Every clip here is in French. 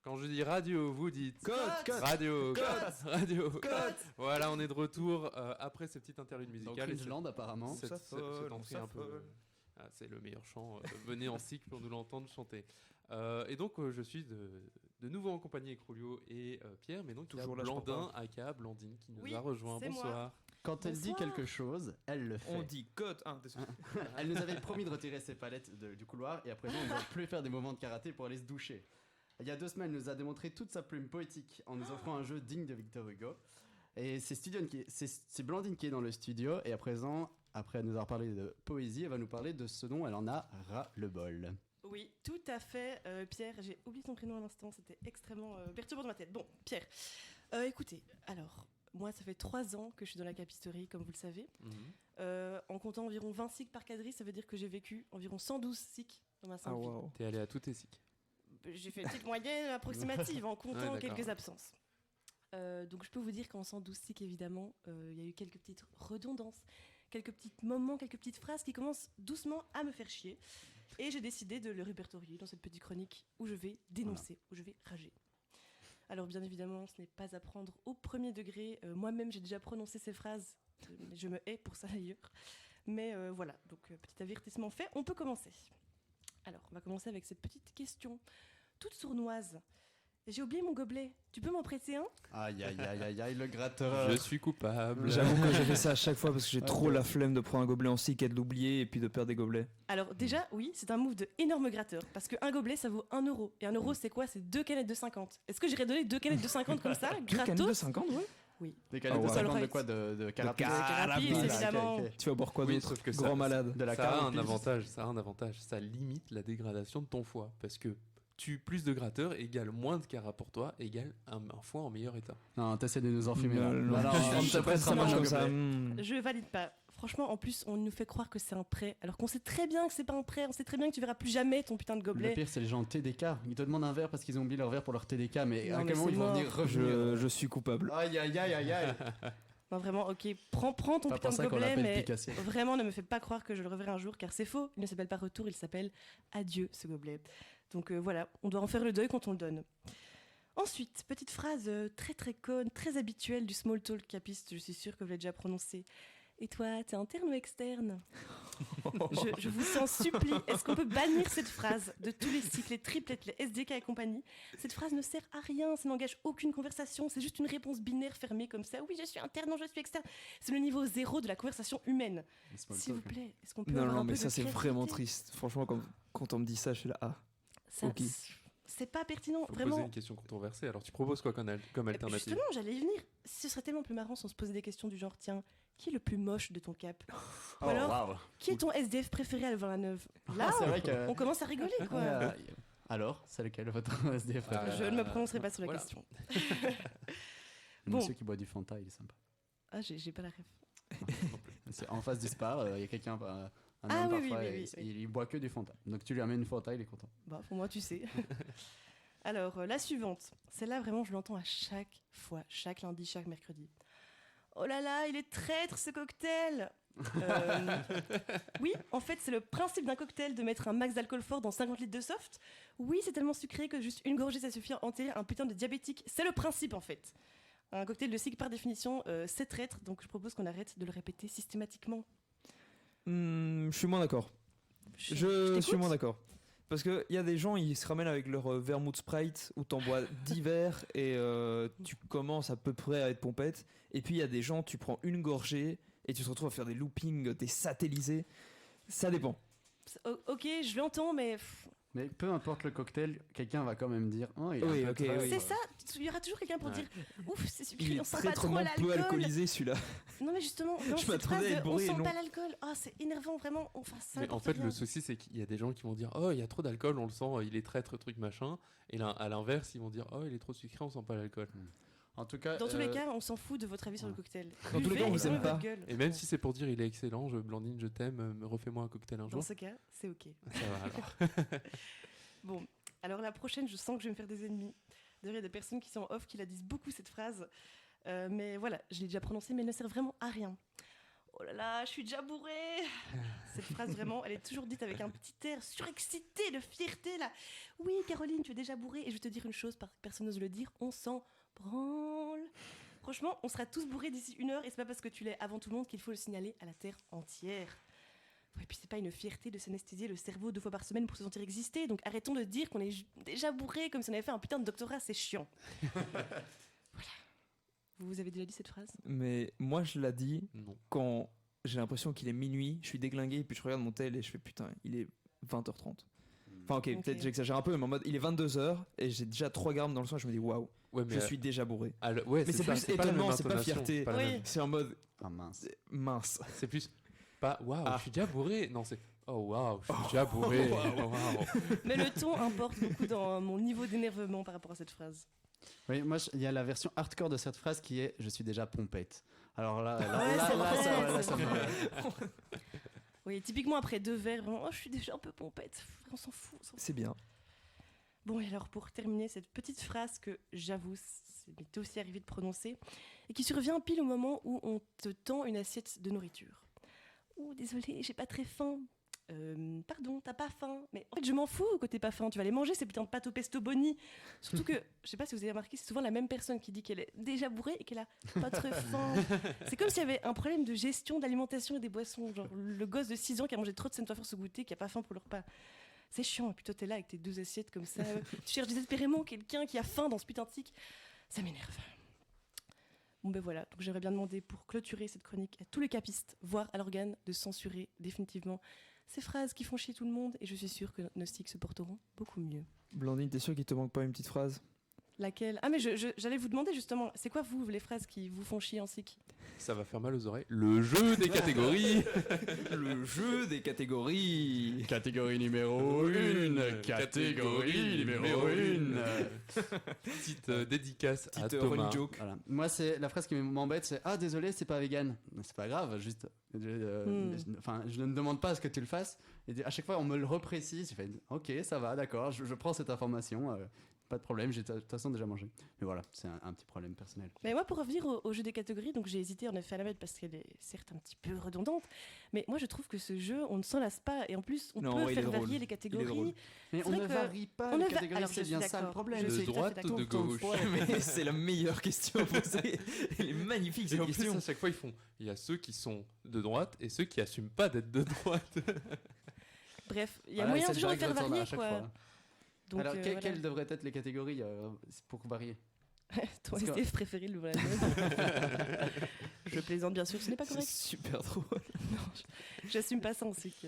Quand je dis radio, vous dites Cut. radio, Cut. radio. Cut. Voilà, on est de retour après cette petite interlude Dans musicale. Queensland, apparemment. Cette s'affole, entrée on un peu. s'affole. C'est le meilleur chant. Venez en cycle pour nous l'entendre chanter. Et donc, je suis de nouveau en compagnie avec Rulio et Pierre, mais donc Toujours il y a là, je crois Blandin, aka Blandine, qui nous Oui, a rejoint. c'est moi. Bonsoir. Quand elle dit Bonsoir. quelque chose, elle le fait. On dit cut. Désolé. Elle nous avait promis de retirer ses palettes du couloir et à présent on ne va plus faire des moments de karaté pour aller se doucher. Il y a 2 semaines, elle nous a démontré toute sa plume poétique en nous offrant un jeu digne de Victor Hugo. Et c'est Blandine qui est dans le studio et à présent, après nous avoir parlé de poésie, elle va nous parler de ce dont elle en a ras-le-bol. Oui, tout à fait, Pierre. J'ai oublié ton prénom à l'instant, c'était extrêmement perturbant dans ma tête. Bon, Pierre, écoutez, alors, moi, ça fait 3 ans que je suis dans la capisterie, comme vous le savez. En comptant environ 20 cycles par quadrille, ça veut dire que j'ai vécu environ 112 cycles dans ma sainte vie. T'es allé à tous tes cycles. J'ai fait une petite moyenne approximative en comptant Ouais, d'accord. quelques absences. Donc je peux vous dire qu'en 112 cycles, évidemment, il y a eu quelques petites redondances, quelques petits moments, quelques petites phrases qui commencent doucement à me faire chier. Et j'ai décidé de le répertorier dans cette petite chronique où je vais dénoncer, où je vais rager. Alors bien évidemment, ce n'est pas à prendre au premier degré. Moi-même, j'ai déjà prononcé ces phrases. Mais je me hais pour ça d'ailleurs. Mais voilà, donc petit avertissement fait, on peut commencer. Alors, on va commencer avec cette petite question, toute sournoise. J'ai oublié mon gobelet, tu peux m'en prêter un ? Aïe aïe aïe aïe aïe, le gratteur. Je suis coupable. J'avoue que j'ai fait ça à chaque fois parce que j'ai trop la flemme de prendre un gobelet en cycle et de l'oublier et puis de perdre des gobelets. Alors déjà, oui, c'est un move de énorme gratteur, parce qu'un gobelet, ça vaut 1 euro. Et 1 euro, c'est quoi ? C'est 2 canettes de 50. Est-ce que j'irais donner 2 canettes de 50 comme ça, Deux canettes de gratos ? 50, ouais. Oui. Des canettes de Ah ouais. 50 de Alors, quoi De carapace. Carapace, Voilà, évidemment. ok, ok. Tu vas boire quoi Oui, d'autre sauf que Grand malade. De la Ça a un caramel. avantage, ça limite la dégradation de ton foie, parce que plus de gratteur égale moins de cara pour toi, égale un foie en meilleur état. Non, t'essaies de nous enfumer là. Non, Voilà, non, on te prête ça un marche gobelet. comme ça. Je valide pas. Franchement, en plus, on nous fait croire que c'est un prêt, alors qu'on sait très bien que c'est pas un prêt, on sait très bien que tu verras plus jamais ton putain de Le gobelet. pire, c'est les gens TDK. Ils te demandent un verre parce qu'ils ont oublié leur verre pour leur TDK, mais Non, à mais quel moment c'est ils vont mort. venir revenir Je suis coupable. Aïe aïe aïe aïe aïe. Non, vraiment, ok, prends ton Pas putain pour de ça qu'on gobelet, l'appelle mais Picassier. vraiment ne me faites pas croire que je le reverrai un jour, car c'est faux. Il ne s'appelle pas retour, il s'appelle adieu, ce gobelet. Donc voilà, on doit en faire le deuil quand on le donne. Ensuite, petite phrase très très conne, très habituelle du small talk capiste, je suis sûre que vous l'avez déjà prononcée. Et toi, t'es interne ou externe ? je vous en supplie, est-ce qu'on peut bannir cette phrase de tous les cycles, les triplettes, les SDK et compagnie ? Cette phrase ne sert à rien, ça n'engage aucune conversation, c'est juste une réponse binaire fermée comme ça. Oui, je suis interne, non, je suis externe. C'est le niveau 0 de la conversation humaine. S'il vous plaît, est-ce qu'on peut avoir Non, un peu mais de ça c'est créativité ? vraiment triste. Franchement, quand on me dit ça, je suis là. Ah. Ça, Ok. c'est pas pertinent, Faut vraiment. poser une question controversée. Alors tu proposes quoi comme alternative ? Justement, j'allais y venir. Ce serait tellement plus marrant si on se posait des questions du genre, tiens, qui est le plus moche de ton cap ? Ou alors, waouh. qui est ton SDF préféré à Louvain-la-Neuve ? Là, Ah, c'est vrai que. on commence à rigoler, quoi. Alors, c'est lequel votre SDF préféré Je ne me prononcerai pas sur la voilà. question. Le bon. monsieur qui boit du Fanta, il est sympa. Ah, j'ai pas la ref. C'est en face du Spar, il y a quelqu'un, un Ah homme oui, parfois, oui, et oui. il boit que du Fanta. Donc tu lui amènes une Fanta, il est content. Bah, pour moi, tu sais. Alors, la suivante. Celle-là, vraiment, je l'entends à chaque fois, chaque lundi, chaque mercredi. Oh là là, il est traître, ce cocktail. Oui, en fait, c'est le principe d'un cocktail de mettre un max d'alcool fort dans 50 litres de soft. Oui, c'est tellement sucré que juste une gorgée, ça suffit à enterrer un putain de diabétique. C'est le principe, en fait. Un cocktail de cycle, par définition, c'est traître. Donc, je propose qu'on arrête de le répéter systématiquement. Je suis moins d'accord. Je t'écoute. suis moins d'accord. Parce qu'il y a des gens, ils se ramènent avec leur vermouth Sprite où t'en bois 10 verres et tu commences à peu près à être pompette. Et puis il y a des gens, tu prends une gorgée et tu te retrouves à faire des loopings, des satellisés. Ça dépend. Ok, je l'entends, mais Mais peu importe le cocktail, quelqu'un va quand même dire oh, il est Oui, un peu ok, traître. oui. c'est ça. Il y aura toujours quelqu'un pour dire ouf, c'est super, Il on est sent pas trop traîtrement peu l'alcool. alcoolisé celui-là. Non mais justement, vraiment, Je cette m'attendais phrase à être de, on bourré, sent non. pas l'alcool. Ah, c'est énervant vraiment. Enfin, ça. Mais en fait, le souci, c'est qu'il y a des gens qui vont dire oh, il y a trop d'alcool, on le sent, il est traître, truc machin. Et là, à l'inverse, ils vont dire oh, il est trop sucré, on sent pas l'alcool. En tout cas, Dans tous les cas, on s'en fout de votre avis sur le cocktail. Dans tous les cas, on vous aime pas. Et même si c'est pour dire il est excellent, Blandine, je t'aime, me refais-moi un cocktail un Dans jour. ce cas, c'est ok. Ça va alors. Bon, alors la prochaine, je sens que je vais me faire des ennemis. D'ailleurs, il y a des personnes qui sont en off qui la disent beaucoup cette phrase. Mais voilà, je l'ai déjà prononcée, mais elle ne sert vraiment à rien. Oh là là, je suis déjà bourrée. Cette phrase, vraiment, elle est toujours dite avec un petit air surexcité de fierté, là. Oui, Caroline, tu es déjà bourrée. Et je vais te dire une chose, personne n'ose le dire, on s'en branle. Franchement, on sera tous bourrés d'ici 1 heure et c'est pas parce que tu l'es avant tout le monde qu'il faut le signaler à la terre entière. Et puis c'est pas une fierté de s'anesthésier le cerveau 2 fois par semaine pour se sentir exister, donc arrêtons de dire qu'on est déjà bourré comme si on avait fait un putain de doctorat, c'est chiant. Voilà. Vous avez déjà dit cette phrase ? Mais moi, je l'ai dit Non. quand j'ai l'impression qu'il est minuit, je suis déglingué, et puis je regarde mon tel et je fais putain, il est 20h30. Enfin, ok, Ok. peut-être j'exagère un peu, mais en mode il est 22h et j'ai déjà 3 grammes dans le sang et je me dis waouh, Ouais, je suis déjà bourré. ouais, Mais c'est ça, plus pas la même étonnement, c'est pas intonation, fierté. c'est pas la Oui. même. C'est en mode Ah mince. mince. C'est plus pas waouh, Ah. je suis déjà bourré. Non, c'est oh waouh, je suis déjà bourré. Waouh. Waouh. Mais le ton importe beaucoup dans mon niveau d'énervement par rapport à cette phrase. Oui, moi, il y a la version hardcore de cette phrase qui est « Je suis déjà pompette ». Alors là, Ouais, c'est vrai, ça c'est me... Oui, typiquement après 2 verres, vraiment, oh, je suis déjà un peu pompette. On s'en fout. C'est bien. Bon, et alors pour terminer, cette petite phrase que j'avoue, m'est aussi arrivé de prononcer, et qui survient pile au moment où on te tend une assiette de nourriture. Oh, désolé, j'ai pas très faim. Pardon, t'as pas faim. Mais en fait, je m'en fous que t'aies pas faim. Tu vas les manger, ces putains de pâtes au pesto boni. Surtout que, je sais pas si vous avez remarqué, c'est souvent la même personne qui dit qu'elle est déjà bourrée et qu'elle a pas très faim. C'est comme s'il y avait un problème de gestion d'alimentation et des boissons. Genre le gosse de 6 ans qui a mangé trop de Sainte Force au goûter, qui a pas faim pour le repas. C'est chiant. Et puis toi, t'es là avec tes 2 assiettes comme ça. Tu cherches désespérément quelqu'un qui a faim dans ce putain de tic. Ça m'énerve. Bon ben voilà, donc j'aimerais bien demander pour clôturer cette chronique à tous les capistes, voire à l'organe, de censurer définitivement ces phrases qui font chier tout le monde, et je suis sûre que nos sticks se porteront beaucoup mieux. Blandine, t'es sûre qu'il te manque pas une petite phrase? Laquelle? Ah mais j'allais vous demander justement, c'est quoi vous les phrases qui vous font chier en SIC? Ça va faire mal aux oreilles. Le jeu des catégories. Le jeu des catégories. Catégorie numéro 1. Catégorie numéro 1. Petite dédicace à Petite Thomas. running joke. Voilà. Moi, c'est la phrase qui m'embête, c'est « Ah, désolé, c'est pas vegan ». C'est pas grave, juste... je ne demande pas à ce que tu le fasses. Et à chaque fois, on me le reprécise. Je fais « Ok, ça va, d'accord, je prends cette information. Pas de problème, j'ai de toute façon déjà mangé. » Mais voilà, c'est un petit problème personnel. Mais moi, pour revenir au jeu des catégories, donc j'ai hésité en effet à la mettre parce qu'elle est certes un petit peu redondante, mais moi je trouve que ce jeu, on ne s'en lasse pas, et en plus on Non, peut il est faire drôle. varier les Il est catégories. drôle. Mais C'est on vrai ne que varie pas on les ne va- catégories, alors, c'est je suis bien ça le d'accord. problème. Je De suis tout à fait droite d'accord. ou de gauche? Mais c'est la meilleure question à poser. Elle est magnifique Et cette en plus, question. à chaque fois, il y a ceux qui sont de droite et ceux qui assument pas d'être de droite. Bref, il y a Voilà, moyen cette toujours de blague faire retourne varier à chaque quoi. fois. Donc, Alors, voilà. quelles devraient être les catégories pour varier? Ton Parce que- SDF préféré, le voilà. Je plaisante bien sûr, ce n'est pas C'est correct. super drôle. J'assume pas ça aussi que.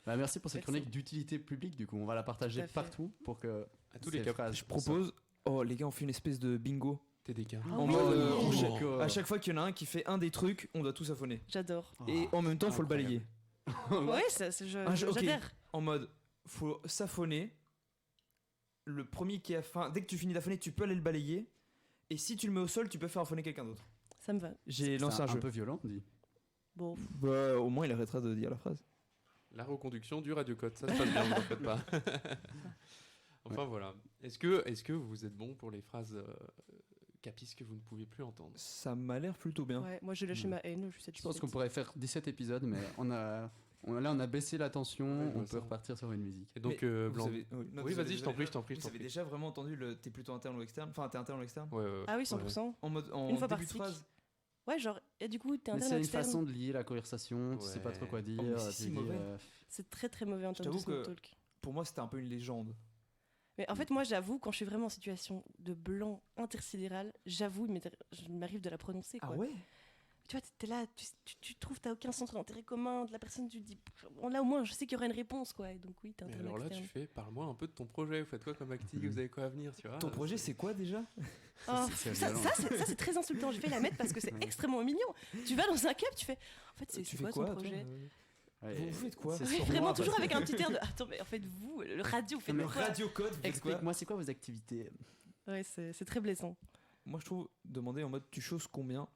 Bah, merci pour cette Merci. chronique d'utilité publique. Du coup, on va la Tout partager à fait. partout pour que À tous les ces cas, phrases Je propose. Oh les gars, on fait une espèce de bingo. TDK. Ah En oui. mode, Oh. à chaque fois qu'il y en a un qui fait un des trucs, on doit tous affonner. J'adore. Oh, Et en même temps, faut le incroyable. balayer. Ouais, Ok. j'adhère. En mode, faut s'affonner. Le premier qui a faim, dès que tu finis d'affonner, tu peux aller le balayer. Et si tu le mets au sol, tu peux faire affonner quelqu'un d'autre. Ça me va. J'ai C'est lancé un jeu. peu violent, dit. Bon, Bah, au moins, il arrêtera de dire la phrase. La reconduction du radiocode, ça se passe bien, ne vous en faites pas. Enfin voilà. Est-ce que vous êtes bon pour les phrases capistes que vous ne pouvez plus entendre? Ça m'a l'air plutôt bien. ouais, moi j'ai lâché ma haine, je suis Je pense satisfaite. qu'on pourrait faire 17 épisodes, mais là, on a baissé la tension. Ouais, je On vois peut ça. repartir sur une musique. Et donc, Mais Blanc. vous avez- oui, non, Oui, vous avez vas-y, je t'en déjà- prie, je t'en prie. Vous avez déjà vraiment entendu le t'es plutôt interne ou externe? Enfin, t'es interne ou externe? Ouais, ouais, ouais. Ah oui, Ouais, 100%. En mode en Une fois par début de cycle. phrase. Ouais, genre, et du coup, t'es Mais interne c'est ou une externe. façon de lier la conversation. Tu sais pas Ouais. trop quoi dire. Oh, mais c'est tu si dis, mauvais. C'est très très mauvais en termes de t'avoue small que- talk. Pour moi, c'était un peu une légende. Mais en fait, moi, j'avoue, quand je suis vraiment en situation de blanc intersidéral, j'avoue, il m'arrive de la prononcer. Quoi. Ah ouais? Tu vois, t'es là, tu trouves t'as aucun centre d'intérêt commun de la personne, tu te dis, bon, là au moins, je sais qu'il y aura une réponse, quoi. Et donc oui, t'es Mais interne ou alors là, externe. tu fais, parle-moi un peu de ton projet. Vous faites quoi comme activité? Vous avez quoi à venir, tu vois? Ton projet, c'est quoi déjà? Oh, c'est ça, violent. c'est très insultant. Je vais la mettre parce que c'est extrêmement mignon. Tu vas dans un club, tu fais, en fait, c'est Tu quoi fais son quoi, toi projet? Ouais, Vous faites quoi? c'est Oui, sur vraiment, moi, toujours parce avec que- un petit air de, attends, mais en fait, vous, le radio, vous faites Le quoi? radiocode, vous faites quoi? Explique-moi, c'est quoi vos activités? Ouais, c'est très blessant. Moi, je trouve demander en mode tu choses combien?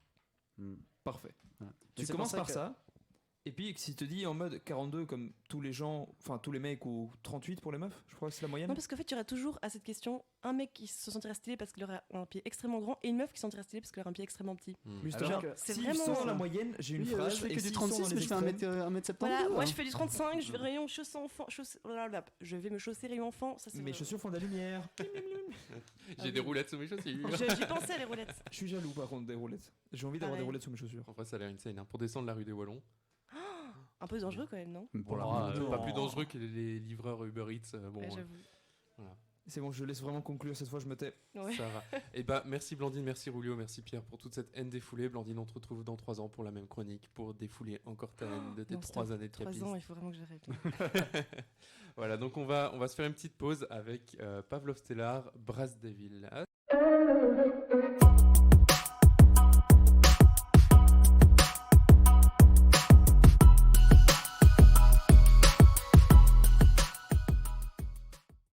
Hmm. Parfait. Voilà. Mais Tu c'est commences pour par que- ça, Et puis si te dit en mode 42 comme tous les gens, enfin tous les mecs, ou 38 pour les meufs, je crois que c'est la moyenne. Non, parce qu'en fait, tu auras toujours à cette question un mec qui se sentirait stylé parce qu'il aurait un pied extrêmement grand et une meuf qui se sentirait stylée parce qu'elle aurait un pied extrêmement petit. Justement, Alors que c'est s'ils vraiment sont dans ça. la moyenne, j'ai une Oui, phrase. je fais et que du s'ils sont 36, dans mais les je fais extrêmes, 1m72. Voilà, moi hein. je fais du 35, je vais rayon chaussée enfant, je vais me chausser rayon enfant, ça c'est mes chaussures font de la lumière. J'ai des roulettes sous mes chaussures. J'y pensais les roulettes. Je suis jaloux par contre des roulettes. J'ai envie d'avoir des Pareil. roulettes sous mes chaussures. En vrai, ça a l'air insane. Pour descendre la rue des Wallons. Un peu dangereux quand même, non? Pour la Voilà, moto. pas plus dangereux que les livreurs Uber Eats. Bon, Ouais, j'avoue. C'est bon, je laisse vraiment conclure cette fois, je me tais. Ouais. ça va. Et bah, merci Blandine, merci Rulio, merci Pierre pour toute cette haine défoulée. Blandine, on te retrouve dans 3 ans pour la même chronique, pour défouler encore ta haine de tes Non, 3 stop. années de 3 capiste. ans, il faut vraiment que j'arrête. Voilà, donc on va se faire une petite pause avec Pavlov Stellar, Brass Devil. À